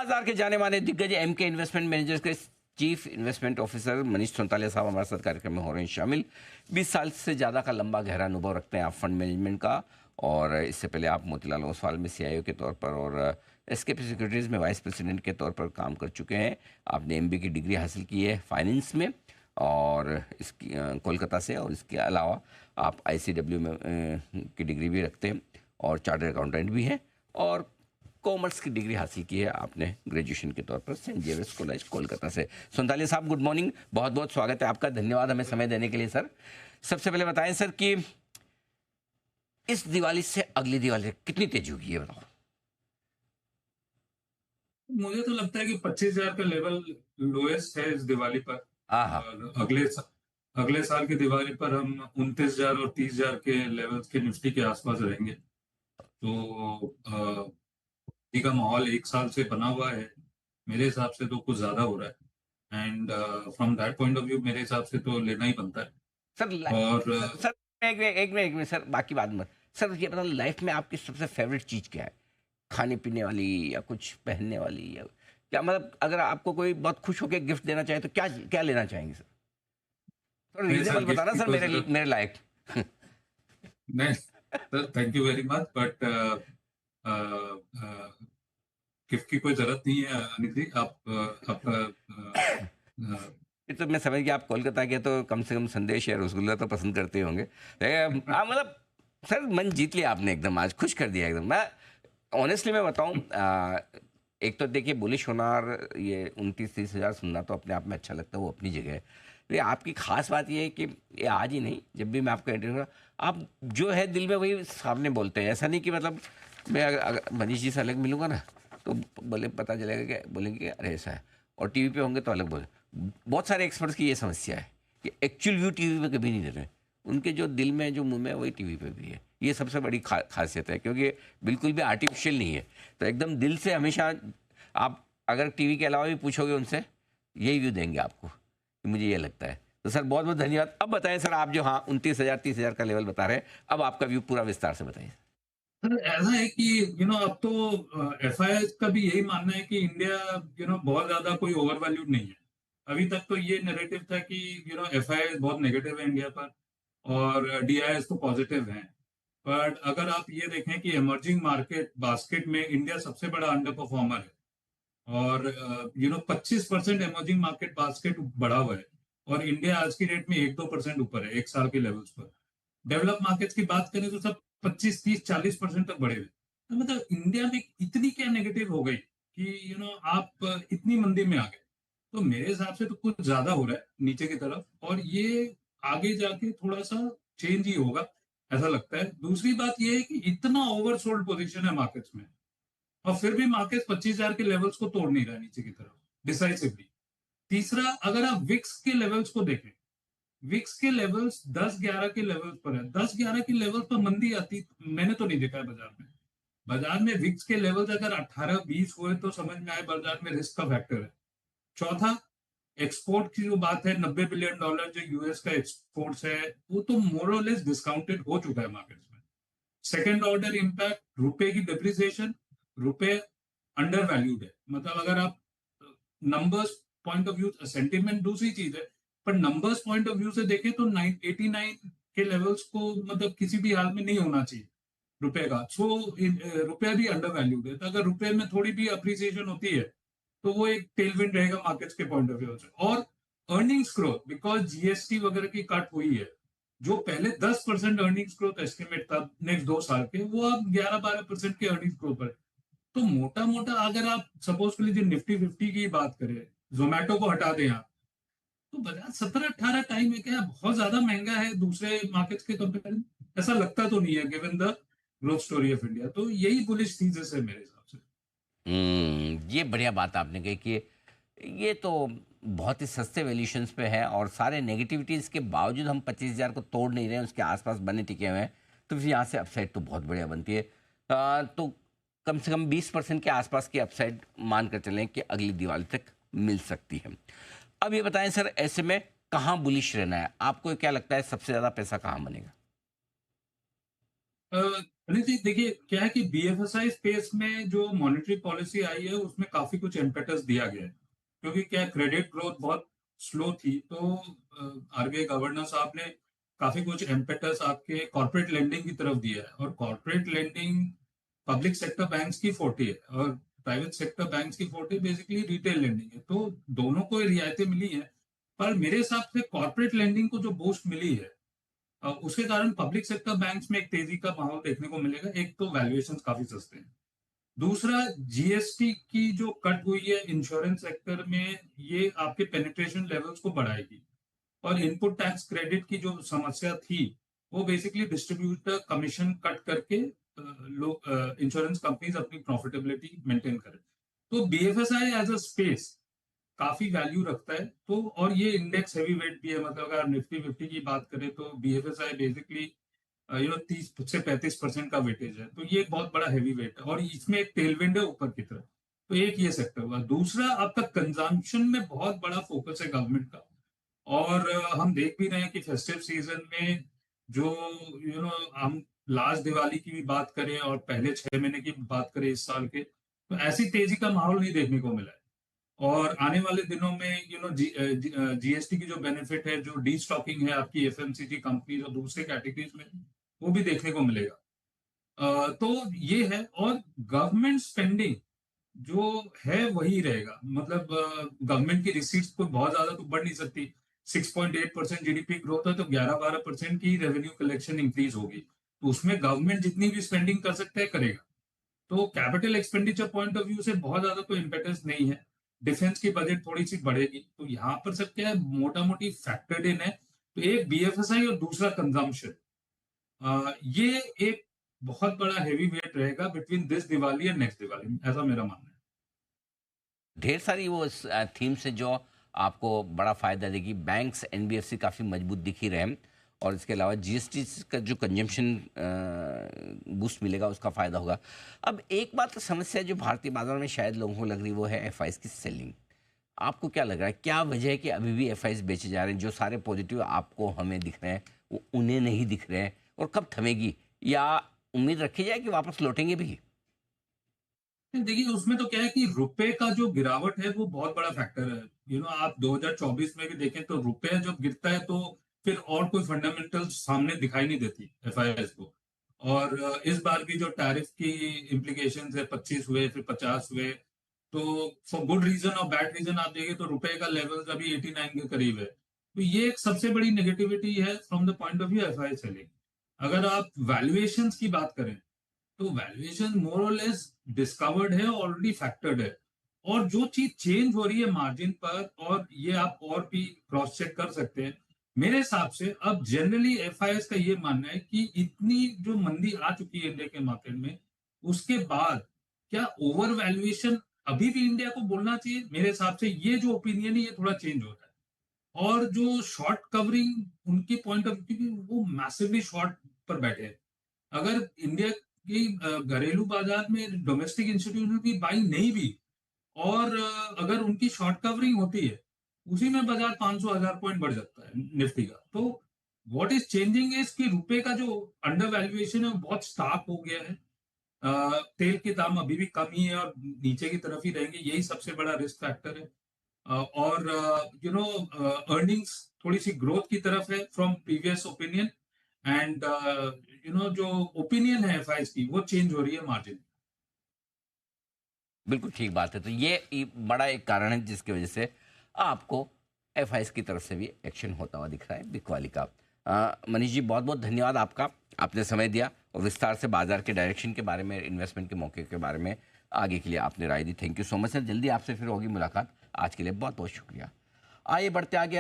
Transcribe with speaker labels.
Speaker 1: बाजार के जाने माने दिग्गज एमके इन्वेस्टमेंट मैनेजर्स के चीफ इन्वेस्टमेंट ऑफिसर मनीष सोनतालिया साहब हमारे साथ कार्यक्रम में हो रहे हैं शामिल। 20 साल से ज़्यादा का लंबा गहरा अनुभव रखते हैं आप फंड मैनेजमेंट का, और इससे पहले आप मोतीलाल ओसवाल में सीआईओ के तौर पर और एसकेपी सिक्योरिटीज़ में वाइस प्रेसिडेंट के तौर पर काम कर चुके हैं। आपने एमबीए की डिग्री हासिल की है फाइनेंस में और इसकी कोलकाता से, और इसके अलावा आप आईसीडब्ल्यू में की डिग्री भी रखते हैं और चार्टर्ड अकाउंटेंट भी हैं, और कॉमर्स की डिग्री हासिल की है आपने ग्रेजुएशन के तौर पर सेंट जेवियर्स कॉलेज कोलकाता से। सोनतालिया साहब गुड मॉर्निंग, बहुत बहुत स्वागत है आपका, धन्यवाद हमें समय देने के लिए सर। सबसे पहले बताएं सर कि इस दिवाली से अगली दिवाली कितनी तेजी होगी ये बताओ।
Speaker 2: मुझे तो लगता है कि 25,000 का लेवल लोएस्ट है इस दिवाली पर। और अगले साल की दिवाली पर हम 29,000 और 30,000 के लेवल्स के निफ्टी के आसपास रहेंगे। तो का माहौल एक साल से बना हुआ है, मेरे हिसाब से तो कुछ ज्यादा हो रहा है, and from that point of view मेरे हिसाब से तो लेना ही बनता है
Speaker 1: सर।
Speaker 2: और
Speaker 1: सर एक मिनट सर, बाकी बात मत सर, ये बताओ लाइफ में आपकी सबसे फेवरेट चीज़ क्या है? खाने पीने वाली या कुछ पहनने वाली, या क्या मतलब अगर आपको कोई बहुत खुश होकर गिफ्ट देना चाहे तो क्या क्या लेना चाहेंगे सर? थोड़ा रीजनेबल बताना सर, मेरे लायक।
Speaker 2: नहीं sir, thank you very much, but gift की कोई जरूरत नहीं है अनिल जी।
Speaker 1: ये तो मैं समझ गया, आप कोलकाता के तो कम से कम संदेश या रसगुल्ला तो पसंद करते होंगे। मतलब सर मन जीत लिया आपने एकदम, आज खुश कर दिया एकदम। मैं ऑनेस्टली मैं बताऊं, एक तो देखिए बुलिश होना और ये 29-30 हज़ार सुनना तो अपने आप में अच्छा लगता है, वो अपनी जगह है। तो आपकी खास बात ये है कि ये आज ही नहीं, जब भी मैं आपका इंटरव्यू आप जो है दिल में वही सामने बोलते हैं। ऐसा नहीं कि मतलब मैं अगर मनीष जी से अलग मिलूंगा ना तो बोले पता चलेगा कि बोलेंगे कि अरे ऐसा है, और टीवी पे होंगे तो अलग बोले। बहुत सारे एक्सपर्ट्स की ये समस्या है कि एक्चुअल व्यू टीवी पे कभी नहीं दे रहे, उनके जो दिल में जो मुंह में वही टीवी पे भी है। ये सबसे बड़ी खासियत है, क्योंकि बिल्कुल भी आर्टिफिशियल नहीं है। तो एकदम दिल से हमेशा आप अगर टीवी के अलावा भी पूछोगे उनसे यही व्यू देंगे आपको, मुझे ये लगता है। तो सर बहुत बहुत धन्यवाद। अब बताएं सर, आप जो 29,000 30,000 का लेवल बता रहे हैं, अब आपका व्यू पूरा विस्तार से बताइए।
Speaker 2: ऐसा है कि अब तो एफआईआई का भी यही मानना है कि इंडिया बहुत ज्यादा कोई ओवर वैल्यूड नहीं है। अभी तक तो ये नैरेटिव था कि एफआईआई बहुत नेगेटिव है इंडिया पर और डीआईएस तो पॉजिटिव है। बट अगर आप ये देखें कि इमर्जिंग मार्केट बास्केट में इंडिया सबसे बड़ा अंडर परफॉर्मर है, और 25% इमर्जिंग मार्केट बास्केट बढ़ा हुआ है, और इंडिया आज की डेट में 1-2% ऊपर है एक साल के लेवल्स पर। डेवलप मार्केट्स की बात करें तो सब 25-30-40% तक बढ़े हुए। तो मतलब इंडिया में इतनी क्या नेगेटिव हो गई कि आप इतनी मंदी में आ गए। तो मेरे हिसाब से तो कुछ ज्यादा हो रहा है नीचे की तरफ, और ये आगे जाके थोड़ा सा चेंज ही होगा ऐसा लगता है। दूसरी बात ये है कि इतना ओवरसोल्ड पोजीशन है मार्केट्स में, और फिर भी मार्केट 25,000 के लेवल्स को तोड़ नहीं रहा नीचे की तरफ डिसाइसिवली। तीसरा, अगर आप विक्स के लेवल्स को देखें, विक्स के लेवल्स 10-11 के लेवल्स पर है। 10-11 के लेवल पर मंदी आती मैंने तो नहीं देखा है बाजार में। बाजार में विक्स के लेवल्स अगर 18-20 हुए तो समझ में आए बाजार में रिस्क का फैक्टर है। चौथा, एक्सपोर्ट की जो बात है, $90 बिलियन जो यूएस का एक्सपोर्ट्स है, वो तो मोरलेस डिस्काउंटेड हो चुका है मार्केट्स में। सेकेंड ऑर्डर इंपैक्ट, रुपए की डिप्रिसिएशन, रुपए अंडर वैल्यूड है। मतलब अगर आप numbers point of view, sentiment दूसरी चीज है, पर नंबर्स पॉइंट ऑफ व्यू से देखें तो 89 के लेवल्स को मतलब किसी भी हाल में नहीं होना चाहिए रुपए का। सो रुपया भी अंडर वैल्यूड है। तो अगर रुपए में थोड़ी भी अप्रिसिएशन होती है तो वो एक टेलविंड रहेगा मार्केट्स के पॉइंट ऑफ व्यू से। और अर्निंग्स ग्रोथ, बिकॉज जीएसटी वगैरह की कट हुई है, जो पहले 10% अर्निंग्स ग्रोथ एस्टिमेट था नेक्स्ट 2 साल के, वो अब 11-12% के अर्निंग्स ग्रोथ पर है। तो मोटा मोटा अगर आप सपोज कर लीजिए निफ्टी 50 की बात करें, जोमेटो को हटा दें आप, तो बाजार 17-18 टाइम है क्या बहुत ज्यादा महंगा है दूसरे मार्केट्स के कंपेरिजन? ऐसा लगता तो नहीं है given the growth story of India. तो यही बुलिश थीसिस है मेरे हिसाब से।
Speaker 1: ये बढ़िया बात आपने कही कि ये तो बहुत ही सस्ते वैल्यूशंस पे है, और सारे नेगेटिविटीज़ के बावजूद हम 25,000 को तोड़ नहीं रहे हैं, उसके आसपास बने टिके हुए हैं। तो फिर यहाँ से अपसाइड तो बहुत बढ़िया बनती है। तो कम से कम 20% के आसपास की अपसाइड मान कर चलें कि अगली दिवाली तक मिल सकती है। अब ये बताएं सर, ऐसे में कहाँ बुलिश रहना है? आपको क्या लगता है सबसे ज़्यादा पैसा कहाँ बनेगा?
Speaker 2: अनिल जी देखिए क्या है कि बीएफएसआई स्पेस में जो मॉनेटरी पॉलिसी आई है उसमें काफी कुछ इम्पेटस दिया गया है, क्योंकि क्या क्रेडिट ग्रोथ बहुत स्लो थी, तो आरबीआई गवर्नर साहब ने काफी कुछ इम्पेटस आपके कॉर्पोरेट लेंडिंग की तरफ दिया है। और corporate lending public sector banks की फोर्टी है और प्राइवेट सेक्टर बैंक्स की फोर्टी बेसिकली रिटेल लेंडिंग है, तो दोनों को रियायतें मिली है। पर मेरे हिसाब से कॉर्पोरेट लेंडिंग को जो बूस्ट मिली है, उसके कारण पब्लिक सेक्टर बैंक्स में एक तेजी का माहौल देखने को मिलेगा। एक तो वैल्यूएशंस काफी सस्ते हैं, दूसरा जीएसटी की जो कट हुई है इंश्योरेंस सेक्टर में, ये आपके पेनिट्रेशन लेवल्स को बढ़ाएगी। और इनपुट टैक्स क्रेडिट की जो समस्या थी, वो बेसिकली डिस्ट्रीब्यूटर कमीशन कट करके लोग इंश्योरेंस कंपनीज अपनी प्रॉफिटेबिलिटी मेंटेन करें। तो बीएफएसआई एज अ स्पेस काफी वैल्यू रखता है। तो और ये इंडेक्स हैवी वेट भी है, मतलब अगर निफ्टी फिफ्टी की बात करें तो बीएफएसआई बेसिकली 30 से 35% का वेटेज है, तो ये एक बहुत बड़ा हैवी वेट है और इसमें एक टेलविंड है ऊपर की तरफ। तो एक ये सेक्टर हुआ। दूसरा आपका कंजम्पशन में बहुत बड़ा फोकस है गवर्नमेंट का। और हम देख भी रहे हैं कि फेस्टिव सीजन में जो हम लास्ट दिवाली की भी बात करें और पहले 6 महीने की बात करें इस साल के, तो ऐसी तेजी का माहौल नहीं देखने को मिला है। और आने वाले दिनों में जीएसटी की जो बेनिफिट है, जो डी स्टॉकिंग है आपकी एफएमसीजी कंपनीज और दूसरे कैटेगरीज में, वो भी देखने को मिलेगा। तो ये है। और गवर्नमेंट स्पेंडिंग जो है वही रहेगा, मतलब गवर्नमेंट की रिसीट्स कोई बहुत ज्यादा तो बढ़ नहीं सकती। 6.8% जीडीपी ग्रोथ है, तो 11-12% की रेवेन्यू कलेक्शन इंक्रीज होगी, तो उसमें गवर्नमेंट जितनी भी स्पेंडिंग कर सकता है करेगा। तो capital expenditure point of view से बहुत ज्यादा कोई इम्पेटस नहीं है। डिफेंस की बजट थोड़ी सी बढ़ेगी, तो यहाँ पर सब क्या है, मोटा मोटी फैक्टर्ड इन है। तो एक बीएफएसआई और दूसरा कंजम्पशन, ये एक बहुत बड़ा हैवी वेट रहेगा between this Diwali and next Diwali, ऐसा मेरा मानना है।
Speaker 1: ढेर सारी वो थीम्स है जो आपको बड़ा फायदा देगी। बैंक्स एनबीएफसी काफ़ी मजबूत दिख ही रहे हैं, और इसके अलावा जीएसटी का जो कंजम्पशन बूस्ट मिलेगा उसका फायदा होगा। अब एक बात समस्या जो भारतीय बाजार में शायद लोगों को लग रही, वो है एफआईज की सेलिंग। आपको क्या लग रहा है, क्या वजह है कि अभी भी एफआईज बेचे जा रहे हैं? जो सारे पॉजिटिव आपको हमें दिख रहे हैं वो उन्हें नहीं दिख रहे हैं, और कब थमेगी, या उम्मीद रखी जाए कि वापस लौटेंगे भी?
Speaker 2: देखिए उसमें तो क्या है कि रुपए का जो गिरावट है वो बहुत बड़ा फैक्टर है। आप 2024 में भी देखें तो रुपए जब गिरता है तो फिर और कोई फंडामेंटल सामने दिखाई नहीं देती एफआईएस को। और इस बार भी जो टैरिफ की इम्प्लीकेशंस है, 25 हुए फिर 50 हुए, तो फॉर गुड रीजन और बैड रीजन आप देखें तो रुपए का लेवल अभी 89 के करीब है। तो ये एक सबसे बड़ी नेगेटिविटी है from the point of view FIS selling. अगर आप वैल्यूएशंस की बात करें तो वैल्यूएशन मोर और लेस डिस्कवर्ड है, ऑलरेडी फैक्टर्ड है। और जो चीज चेंज हो रही है मार्जिन पर, और ये आप और भी क्रॉस चेक कर सकते हैं, मेरे हिसाब से अब जनरली एफआईएस का ये मानना है कि इतनी जो मंदी आ चुकी है इंडिया के मार्केट में, उसके बाद क्या ओवर वैल्यूएशन अभी भी इंडिया को बोलना चाहिए? मेरे हिसाब से ये जो ओपिनियन है ये थोड़ा चेंज हो रहा है। और जो शॉर्ट कवरिंग उनकी पॉइंट ऑफ व्यू, वो मैसिवली शॉर्ट पर बैठे हैं। अगर इंडिया की घरेलू बाजार में डोमेस्टिक इंस्टीट्यूशन की बाइंग नहीं भी, और अगर उनकी शॉर्ट कवरिंग होती है, उसी में बाजार 500,000 पॉइंट बढ़ जाता है निफ्टी का। तो व्हाट इज चेंजिंग इज कि रुपए का जो अंडर वैल्यूएशन है वो बहुत स्टार्क हो गया है। तेल के दाम अभी भी कम ही है और नीचे की तरफ ही रहेंगे, यही सबसे बड़ा रिस्क फैक्टर है। और अर्निंग्स थोड़ी सी ग्रोथ की तरफ है फ्रॉम प्रीवियस ओपिनियन। एंड जो ओपिनियन है एफआईएस की वो चेंज हो रही है मार्जिन।
Speaker 1: बिल्कुल ठीक बात है। तो ये बड़ा एक कारण है जिसकी वजह से आपको एफआईएस की तरफ से भी एक्शन होता हुआ दिख रहा है बिकवाली का। मनीष जी, बहुत बहुत धन्यवाद आपका, आपने समय दिया और विस्तार से बाजार के डायरेक्शन के बारे में, इन्वेस्टमेंट के मौके के बारे में आगे के लिए आपने राय दी। Thank you so much sir. जल्दी आपसे फिर होगी मुलाकात। आज के लिए बहुत बहुत शुक्रिया। आइए बढ़ते आगे।